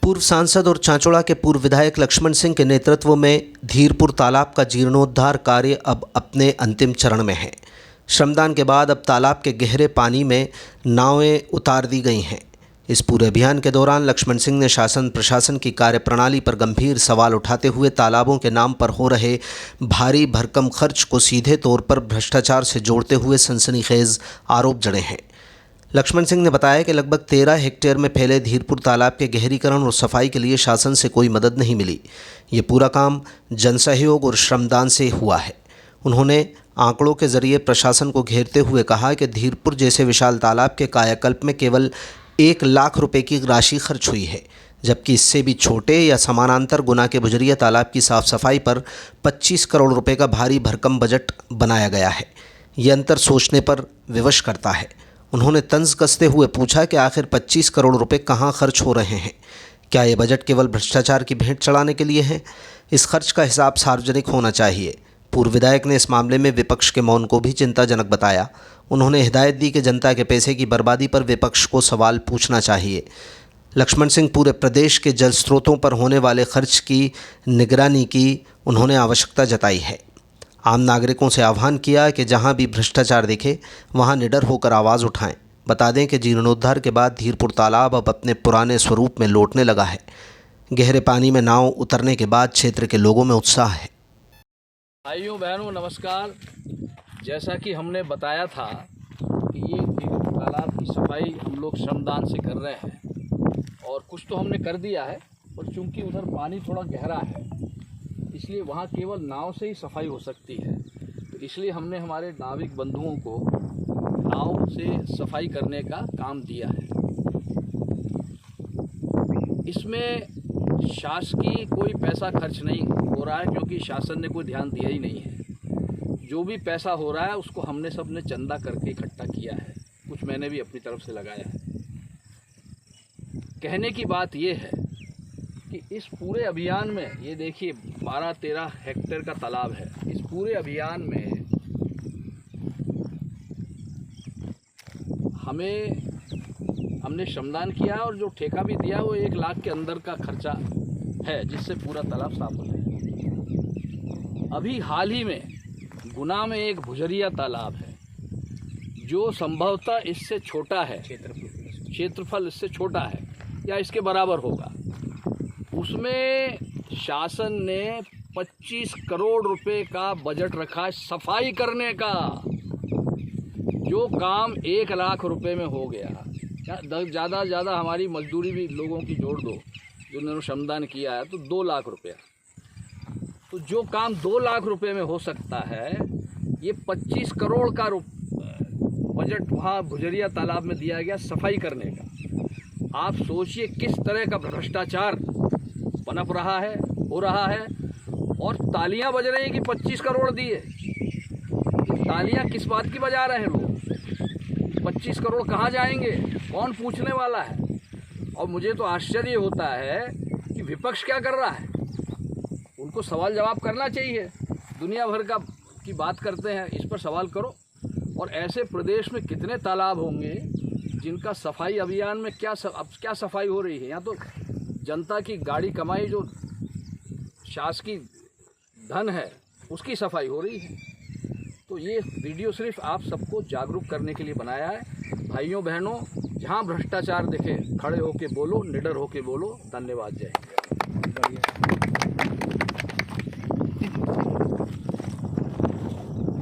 पूर्व सांसद और चांचौड़ा के पूर्व विधायक लक्ष्मण सिंह के नेतृत्व में धीरपुर तालाब का जीर्णोद्धार कार्य अब अपने अंतिम चरण में है। श्रमदान के बाद अब तालाब के गहरे पानी में नावें उतार दी गई हैं। इस पूरे अभियान के दौरान लक्ष्मण सिंह ने शासन प्रशासन की कार्यप्रणाली पर गंभीर सवाल उठाते हुए तालाबों के नाम पर हो रहे भारी भरकम खर्च को सीधे तौर पर भ्रष्टाचार से जोड़ते हुए सनसनीखेज आरोप जड़े हैं। लक्ष्मण सिंह ने बताया कि लगभग 13 हेक्टेयर में फैले धीरपुर तालाब के गहरीकरण और सफाई के लिए शासन से कोई मदद नहीं मिली। ये पूरा काम जनसहयोग और श्रमदान से हुआ है। उन्होंने आंकड़ों के जरिए प्रशासन को घेरते हुए कहा कि धीरपुर जैसे विशाल तालाब के कायाकल्प में केवल 1 लाख रुपए की राशि खर्च हुई है, जबकि इससे भी छोटे या समानांतर गुना के बुजरिया तालाब की साफ सफाई पर 25 करोड़ रुपए का भारी भरकम बजट बनाया गया है। ये अंतर सोचने पर विवश करता है। उन्होंने तंज कसते हुए पूछा कि आखिर 25 करोड़ रुपए कहाँ खर्च हो रहे हैं? क्या ये बजट केवल भ्रष्टाचार की भेंट चढ़ाने के लिए है? इस खर्च का हिसाब सार्वजनिक होना चाहिए। पूर्व विधायक ने इस मामले में विपक्ष के मौन को भी चिंताजनक बताया। उन्होंने हिदायत दी कि जनता के पैसे की बर्बादी पर विपक्ष को सवाल पूछना चाहिए। लक्ष्मण सिंह पूरे प्रदेश के जल स्रोतों पर होने वाले खर्च की निगरानी की उन्होंने आवश्यकता जताई है। आम नागरिकों से आह्वान किया कि जहां भी भ्रष्टाचार दिखे वहां निडर होकर आवाज़ उठाएं। बता दें कि जीर्णोद्धार के बाद धीरपुर तालाब अब अपने पुराने स्वरूप में लौटने लगा है। गहरे पानी में नाव उतरने के बाद क्षेत्र के लोगों में उत्साह है। भाइयों बहनों नमस्कार। जैसा कि हमने बताया था कि ये धीरपुर तालाब की सफाई हम लोग श्रमदान से कर रहे हैं और कुछ तो हमने कर दिया है, और चूंकि उधर पानी थोड़ा गहरा है इसलिए वहाँ केवल नाव से ही सफाई हो सकती है। तो इसलिए हमने हमारे नाविक बंधुओं को नाव से सफाई करने का काम दिया है। इसमें शासकीय कोई पैसा खर्च नहीं हो रहा है, क्योंकि शासन ने कोई ध्यान दिया ही नहीं है। जो भी पैसा हो रहा है उसको हमने सबने चंदा करके इकट्ठा किया है, कुछ मैंने भी अपनी तरफ से लगाया है। कहने की बात ये है कि इस पूरे अभियान में ये देखिए 12-13 हेक्टेयर का तालाब है। इस पूरे अभियान में हमने श्रमदान किया और जो ठेका भी दिया वो 1 लाख के अंदर का खर्चा है, जिससे पूरा तालाब साफ हो जाएगा। अभी हाल ही में गुना में एक भुजरिया तालाब है जो संभवतः इससे छोटा है, क्षेत्रफल इससे छोटा है या इसके बराबर होगा। उसमें शासन ने 25 करोड़ रुपए का बजट रखा सफाई करने का, जो काम 1 लाख रुपए में हो गया। ज़्यादा से ज़्यादा हमारी मजदूरी भी लोगों की जोड़ दो जो उन्होंने श्रमदान किया है तो 2 लाख रुपया। तो जो काम 2 लाख रुपए में हो सकता है, ये 25 करोड़ का बजट वहाँ भुजरिया तालाब में दिया गया सफाई करने का। आप सोचिए किस तरह का भ्रष्टाचार पनप रहा है, हो रहा है। और तालियां बज रही हैं कि 25 करोड़ दिए। तालियां किस बात की बजा रहे हैं लोग? 25 करोड़ कहाँ जाएंगे? कौन पूछने वाला है? और मुझे तो आश्चर्य होता है कि विपक्ष क्या कर रहा है। उनको सवाल जवाब करना चाहिए। दुनिया भर की बात करते हैं, इस पर सवाल करो। और ऐसे प्रदेश में कितने तालाब होंगे जिनका सफाई अभियान में क्या सफाई हो रही है? यहाँ तो जनता की गाड़ी कमाई जो शासकीय धन है उसकी सफाई हो रही है। तो ये वीडियो सिर्फ आप सबको जागरूक करने के लिए बनाया है। भाइयों बहनों, जहाँ भ्रष्टाचार दिखे खड़े होके बोलो, निडर होके बोलो। धन्यवाद। जय हिंद।